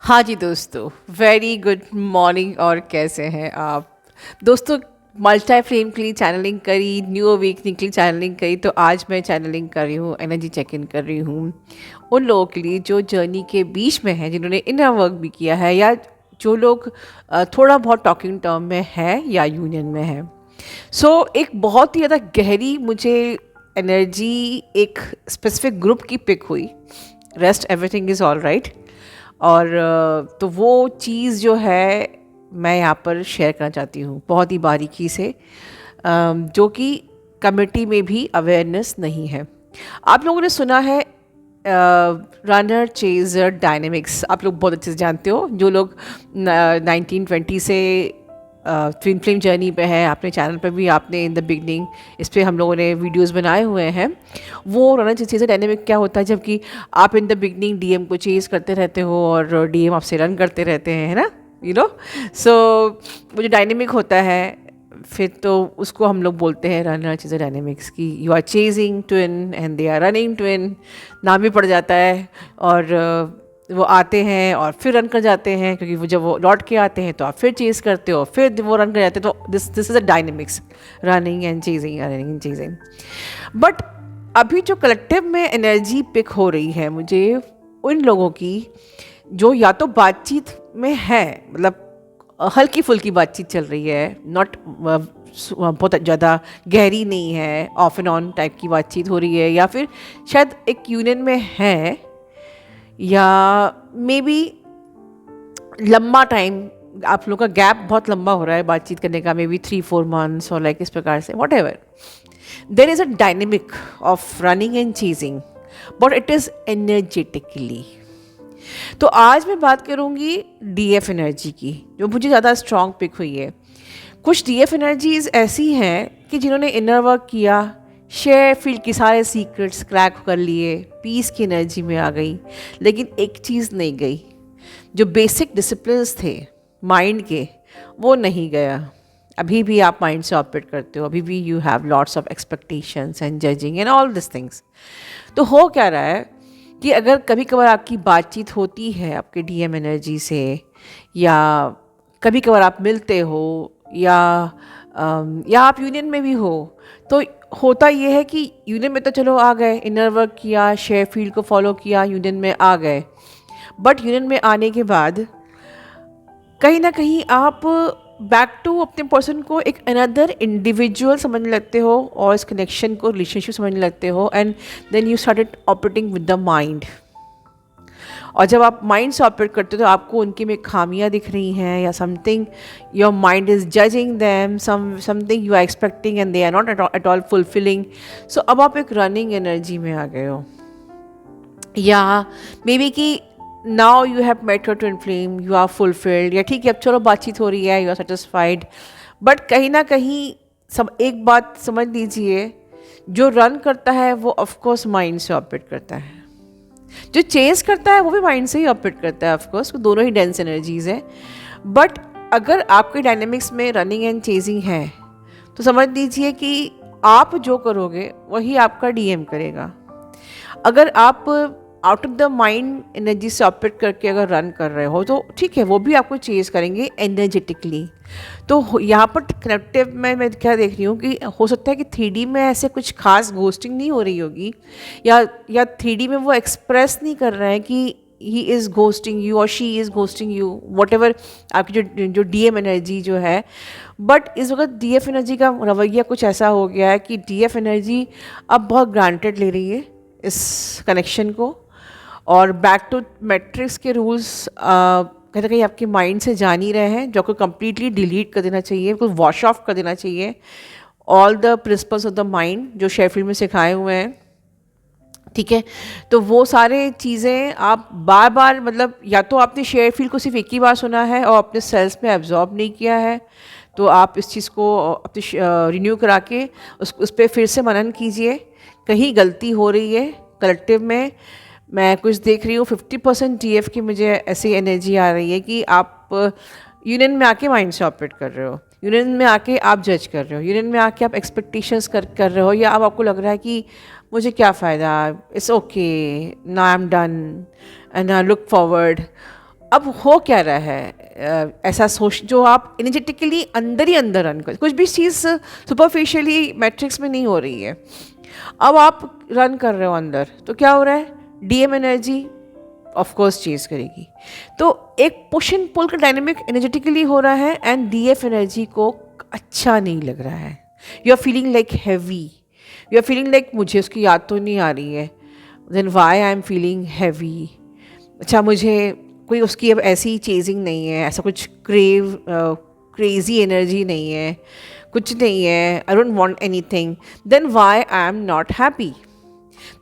हाँ जी दोस्तों, very good morning. और कैसे हैं आप दोस्तों? मल्टी फ्लेम के लिए चैनलिंग करी, न्यू अवेकनिंग के लिए चैनलिंग करी, तो आज मैं चैनलिंग कर रही हूँ, एनर्जी चेक इन कर रही हूँ उन लोगों के लिए जो जर्नी के बीच में हैं, जिन्होंने इनर वर्क भी किया है, या जो लोग थोड़ा बहुत टॉकिंग टर्म में है या यूनियन में है। एक बहुत ही ज़्यादा गहरी मुझे एनर्जी एक स्पेसिफिक ग्रुप की पिक हुई। Rest everything is all right. और तो वो चीज़ जो है मैं यहाँ पर शेयर करना चाहती हूँ बहुत ही बारीकी से, जो कि कमेटी में भी अवेयरनेस नहीं है। आप लोगों ने सुना है रनर चेजर डायनेमिक्स, आप लोग बहुत अच्छे से जानते हो। जो लोग 1920 से ट्विन फ्लेम जर्नी पे है, अपने चैनल पे भी आपने इन द बिगनिंग इस पर हम लोगों ने वीडियोस बनाए हुए हैं। वो रनर चेजर डायनेमिक क्या होता है, जबकि आप इन द बिगनिंग डीएम को चेज करते रहते हो और डीएम आपसे रन करते रहते हैं, है ना, यू नो। सो वो जो डायनेमिक होता है, फिर तो उसको हम लोग बोलते हैं रनर चेजर डायनेमिक्स की। You are chasing twin and they are running twin, नाम भी पड़ जाता है। और वो आते हैं और फिर रन कर जाते हैं, क्योंकि वो जब वो लौट के आते हैं तो आप फिर चेज़ करते हो, फिर वो रन कर जाते हैं। तो this is a dynamics, running and chasing, running and chasing. But अभी जो कलेक्टिव में एनर्जी पिक हो रही है मुझे उन लोगों की जो या तो बातचीत में है, मतलब हल्की फुल्की बातचीत चल रही है, नॉट बहुत ज़्यादा गहरी नहीं है, ऑफ एंड ऑन टाइप की बातचीत हो रही है, या फिर शायद एक यूनियन में है, या मे बी लंबा टाइम आप लोगों का गैप बहुत लंबा हो रहा है बातचीत करने का, मे बी 3-4 months और लाइक इस प्रकार से, what ever. There is a dynamic of running and chasing, but it is energetically. तो आज मैं बात करूँगी डीएफ एनर्जी की, जो मुझे ज़्यादा स्ट्रॉन्ग पिक हुई है। कुछ डीएफ एनर्जीज ऐसी हैं कि जिन्होंने इनर वर्क किया, शेयर फील्ड के सारे सीक्रेट्स क्रैक कर लिए, पीस की एनर्जी में आ गई, लेकिन एक चीज़ नहीं गई, जो बेसिक डिसिप्लिन्स थे माइंड के, वो नहीं गया। अभी भी आप माइंड से ऑपरेट करते हो, अभी भी you have lots of expectations and judging and all this things. तो हो क्या रहा है कि अगर कभी कभार आपकी बातचीत होती है आपके डीएम एनर्जी से, या कभी कभार आप मिलते हो, या आप यूनियन में भी हो, तो होता ये है कि यूनियन में तो चलो आ गए, इनर वर्क किया, शेयर फील्ड को फॉलो किया, यूनियन में आ गए। बट यूनियन में आने के बाद कहीं ना कहीं आप बैक टू अपने पर्सन को एक अनदर इंडिविजुअल समझने लगते हो, और इस कनेक्शन को रिलेशनशिप समझने लगते हो, and then you started operating with the mind. और जब आप माइंड से ऑपरेट करते हो तो आपको उनकी में खामियां दिख रही हैं, या something your mind is judging them, something you are expecting and they are not at all fulfilling. So अब आप एक रनिंग एनर्जी में आ गए हो, या मे बी कि now you have met your twin flame, you are fulfilled, या ठीक है अब चलो बातचीत हो रही है, यू आर सेटिस्फाइड। बट कहीं ना कहीं सब एक बात समझ लीजिए, जो रन करता है वो ऑफकोर्स माइंड से ऑपरेट करता है, जो चेज करता है वो भी माइंड से ही ऑपरेट करता है। ऑफकोर्स दोनों ही डेंस एनर्जीज हैं। बट अगर आपके डायनेमिक्स में रनिंग एंड चेजिंग है, तो समझ लीजिए कि आप जो करोगे वही आपका डीएम करेगा। अगर आप out of the mind energy से ऑपरेट करके अगर रन कर रहे हो, तो ठीक है, वो भी आपको चेज करेंगे एनर्जेटिकली। तो यहाँ पर कनेक्टिव में मैं क्या देख रही हूँ कि हो सकता है कि 3D में ऐसे कुछ खास घोस्टिंग नहीं हो रही होगी, या 3D में वो एक्सप्रेस नहीं कर रहे हैं कि ही इज़ घोस्टिंग यू और she is ghosting you, what ever आपकी जो डीएम एनर्जी जो है। बट इस वक्त डीएफ एनर्जी का रवैया कुछ ऐसा हो गया है कि डीएफ एनर्जी अब बहुत ग्रांटेड ले रही है इस कनेक्शन को, और बैक टू मैट्रिक्स के रूल्स कहीं ना कहीं आपके माइंड से जान ही रहे हैं, जो आपको कम्प्लीटली डिलीट कर देना चाहिए, बिल्कुल वॉश ऑफ कर देना चाहिए all the principles of the mind जो शेफील्ड में सिखाए हुए हैं। ठीक है, तो वो सारे चीज़ें आप बार बार, मतलब या तो आपने शेयरफील्ड को सिर्फ एक ही बार सुना है और अपने सेल्स में एब्जॉर्ब नहीं किया है, तो आप इस चीज़ को अपने रिन्यू करा के उस पर फिर से मनन कीजिए। कहीं गलती हो रही है कलेक्टिव में। मैं कुछ देख रही हूँ 50% डीएफ की मुझे ऐसी एनर्जी आ रही है कि आप यूनियन में आके माइंड से ऑपरेट कर रहे हो, यूनियन में आके आप जज कर रहे हो, यूनियन में आके आप एक्सपेक्टेशंस कर रहे हो, या अब आपको लग रहा है कि मुझे क्या फ़ायदा, it's okay, now I am done and I look forward. अब हो क्या रहा है, ऐसा सोच जो आप एनर्जेटिकली अंदर ही अंदर रन कर, कुछ भी चीज़ सुपरफिशियली मैट्रिक्स में नहीं हो रही है। अब आप रन कर रहे हो अंदर, तो क्या हो रहा है, DM energy of course chase करेगी। तो एक पुश एंड पुल का डायनेमिक एनर्जेटिकली हो रहा है, एंड डीएफ एनर्जी को अच्छा नहीं लग रहा है। You are feeling like heavy, you are feeling like मुझे उसकी याद तो नहीं आ रही है, then why I am feeling heavy. अच्छा, मुझे कोई उसकी अब ऐसी चेजिंग नहीं है, ऐसा कुछ क्रेजी एनर्जी नहीं है, कुछ नहीं है, I don't want anything, then why I am not happy.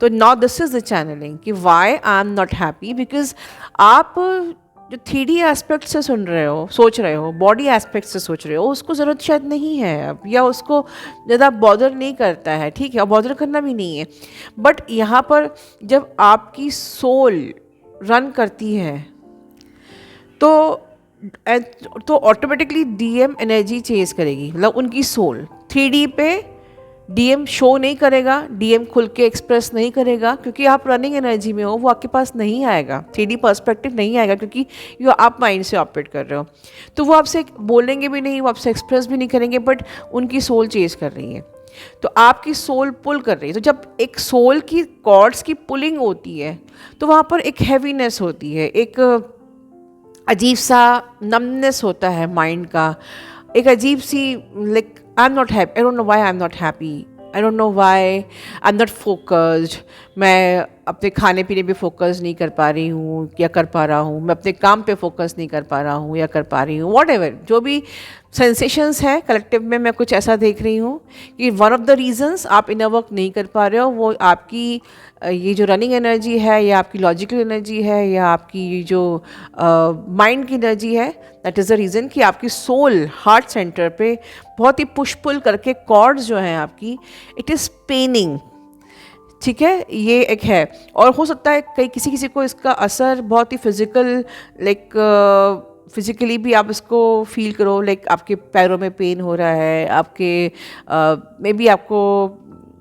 तो now this is the channelling कि why I am not happy, because आप जो 3D एस्पेक्ट से सुन रहे हो, सोच रहे हो, बॉडी एस्पेक्ट से सोच रहे हो, उसको ज़रूरत शायद नहीं है अब, या उसको ज़्यादा बॉदर नहीं करता है, ठीक है, और बॉदर करना भी नहीं है। बट यहाँ पर जब आपकी सोल रन करती है तो ऑटोमेटिकली डीएम एनर्जी चेज करेगी, मतलब उनकी सोल 3D पे डीएम शो नहीं करेगा, डीएम खुल के एक्सप्रेस नहीं करेगा, क्योंकि आप रनिंग एनर्जी में हो, वो आपके पास नहीं आएगा, 3D पर्सपेक्टिव नहीं आएगा, क्योंकि आप माइंड से ऑपरेट कर रहे हो। तो वो आपसे बोलेंगे भी नहीं, वो आपसे एक्सप्रेस भी नहीं करेंगे, बट उनकी सोल चेज कर रही है, तो आपकी सोल पुल कर रही है। तो जब एक सोल की कॉर्ड्स की पुलिंग होती है, तो वहाँ पर एक हैवीनेस होती है, एक अजीब सा नमनेस होता है माइंड का, एक अजीब सी like I am not happy, I don't know why I am not happy, I don't know why I am not focused, मैं अपने खाने पीने पे फोकस नहीं कर पा रही हूँ या कर पा रहा हूँ, मैं अपने काम पे फोकस नहीं कर पा रहा हूँ या कर पा रही हूँ, वॉट एवर जो भी सेंसेशंस हैं कलेक्टिव में, मैं कुछ ऐसा देख रही हूँ कि वन ऑफ द रीजंस आप इनर वर्क नहीं कर पा रहे हो, वो आपकी ये जो रनिंग एनर्जी है, या आपकी लॉजिकल एनर्जी है, या आपकी ये जो माइंड की एनर्जी है, दैट इज़ द रीज़न कि आपकी सोल हार्ट सेंटर पे बहुत ही पुश पुल करके कॉर्ड्स जो हैं आपकी, इट इज़ पेनिंग, ठीक है, ये एक है। और हो सकता है कई किसी को इसका असर बहुत ही फिज़िकल, लाइक फिज़िकली भी आप इसको फील करो, लाइक आपके पैरों में पेन हो रहा है, आपके मे बी आपको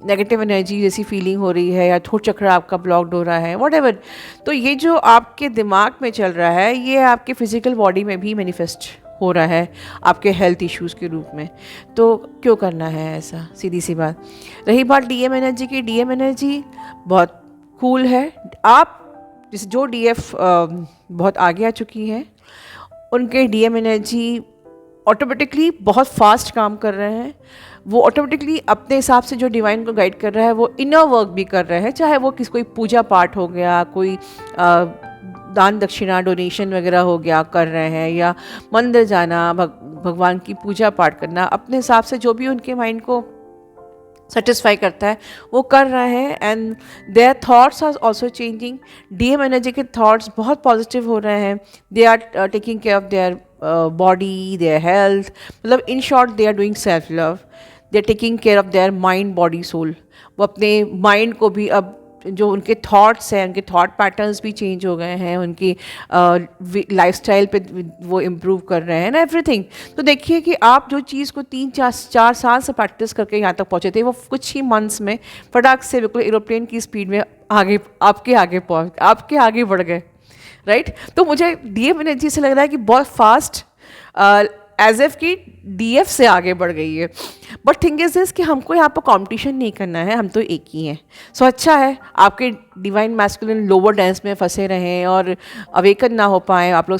नेगेटिव एनर्जी जैसी फीलिंग हो रही है, या थोट चक्र आपका ब्लॉक्ड हो रहा है, व्हाटएवर। तो ये जो आपके दिमाग में चल रहा है, ये आपके फिजिकल बॉडी में भी मैनिफेस्ट हो रहा है आपके हेल्थ इश्यूज़ के रूप में। तो क्यों करना है ऐसा, सीधी सी बात। रही बात डीएम एनर्जी की, डीएम एनर्जी बहुत कूल है। आप जैसे जो डीएफ बहुत आगे आ चुकी हैं, उनके डीएम एनर्जी ऑटोमेटिकली बहुत फास्ट काम कर रहे हैं, वो ऑटोमेटिकली अपने हिसाब से जो डिवाइन को गाइड कर रहा है, वो इनर वर्क भी कर रहे हैं, चाहे वो कोई पूजा पाठ हो गया, कोई दान दक्षिणा डोनेशन वगैरह हो गया कर रहे हैं, या मंदिर जाना, भगवान की पूजा पाठ करना, अपने हिसाब से जो भी उनके माइंड को सेटिस्फाई करता है वो कर रहे हैं। And their thoughts are also changing, DM energy के थॉट्स बहुत पॉजिटिव हो रहे हैं, they are taking care of their body, their health, मतलब in short they are doing self love, they are taking care of their mind body soul. वो अपने mind को भी, अब जो उनके थॉट्स हैं, उनके थॉट पैटर्न्स भी चेंज हो गए हैं, उनकी लाइफस्टाइल पे वो इम्प्रूव कर रहे हैं ना, एवरीथिंग। तो देखिए कि आप जो चीज़ को 3-4 साल से प्रैक्टिस करके यहाँ तक पहुँचे थे, वो कुछ ही मंथ्स में फटाक से बिल्कुल एरोप्लेन की स्पीड में आपके आगे बढ़ गए, राइट। तो मुझे डीएम एनर्जी से लग रहा है कि बहुत फास्ट एज एफ की डीएफ से आगे बढ़ गई है। बट थिंग इज दिस कि हमको यहाँ पर कंपटीशन नहीं करना है, हम तो एक ही हैं। सो अच्छा है आपके डिवाइन मैस्कुलिन लोअर डांस में फंसे रहें और अवेकन ना हो पाए, आप लोग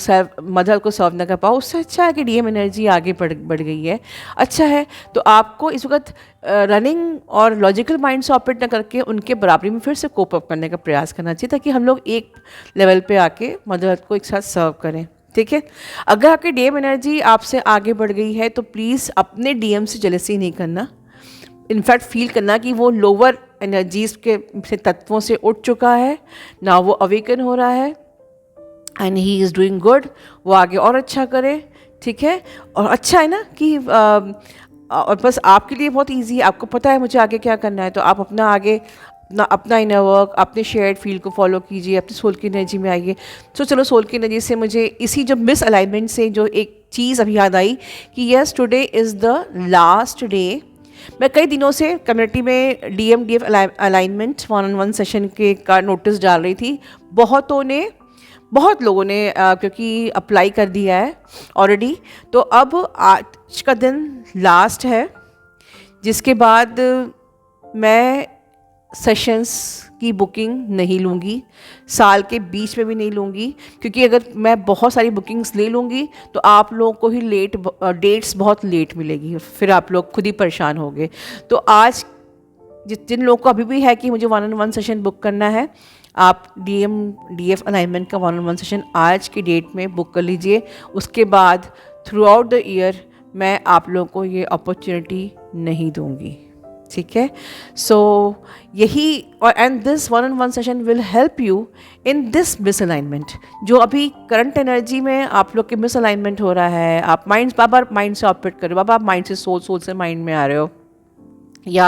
मदर को सर्व ना कर पाओ, उससे अच्छा है कि डीएम एनर्जी आगे बढ़ गई है, अच्छा है। तो आपको इस वक्त रनिंग और लॉजिकल माइंड से ऑपरेट ना करके उनके बराबरी में फिर से कोप अप करने का प्रयास करना चाहिए, ताकि हम लोग एक लेवल पे आके मदर को एक साथ सर्व करें, ठीक है। अगर आपकी डीएम एनर्जी आपसे आगे बढ़ गई है तो प्लीज़ अपने डीएम से जेलसी नहीं करना, इनफैक्ट फील करना कि वो लोअर एनर्जीज के से तत्वों से उठ चुका है ना, वो अवेकन हो रहा है and he is doing good, वो आगे और अच्छा करे, ठीक है। और अच्छा है ना कि और बस आपके लिए बहुत ईजी है, आपको पता है मुझे आगे क्या करना है, तो आप अपना इनर वर्क, अपने शेयर्ड फील्ड को फॉलो कीजिए, अपनी सोल की एनर्जी में आइए। तो चलो सोल की एनर्जी से मुझे इसी जो मिस अलाइनमेंट से जो एक चीज़ अभी याद आई कि yes today is the last day. मैं कई दिनों से कम्युनिटी में डीएफ अलाइनमेंट 1-on-1 सेशन का नोटिस डाल रही थी, बहुतों ने बहुत लोगों ने क्योंकि अप्लाई कर दिया है ऑलरेडी, तो अब आज का दिन लास्ट है, जिसके बाद मैं सेशंस की बुकिंग नहीं लूँगी, साल के बीच में भी नहीं लूँगी, क्योंकि अगर मैं बहुत सारी बुकिंग्स ले लूँगी तो आप लोगों को ही डेट्स बहुत लेट मिलेगी, फिर आप लोग खुद ही परेशान होंगे। तो आज जिन लोगों को अभी भी है कि मुझे 1-on-1 सेशन बुक करना है, आप DF अलाइनमेंट का 1-on-1 सेशन आज की डेट में बुक कर लीजिए। उसके बाद थ्रू आउट द ईयर मैं आप लोगों को ये अपॉर्चुनिटी नहीं दूंगी, ठीक है। सो यही, और and this 1-on-1 session will help you in this misalignment, जो अभी करंट एनर्जी में आप लोग के मिसअलाइनमेंट हो रहा है। आप बार माइंड से ऑपरेट कर रहे हो, बाबा आप माइंड से सोल से माइंड में आ रहे हो, या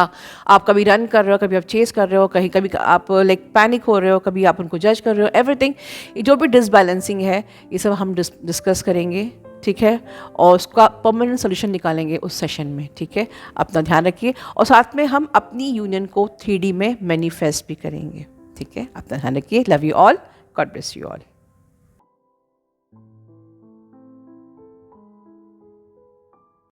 आप कभी रन कर रहे हो, कभी आप चेस कर रहे हो, कहीं कभी आप लाइक पैनिक हो रहे हो, कभी आप उनको जज कर रहे हो, एवरीथिंग, जो भी डिसबैलेंसिंग है ये सब हम डिस्कस करेंगे, ठीक है, और उसका परमानेंट सोल्यूशन निकालेंगे उस सेशन में, ठीक है। अपना ध्यान रखिए, और साथ में हम अपनी यूनियन को 3D में मैनिफेस्ट भी करेंगे, ठीक है। अपना ध्यान रखिए। Love you all, God bless you all.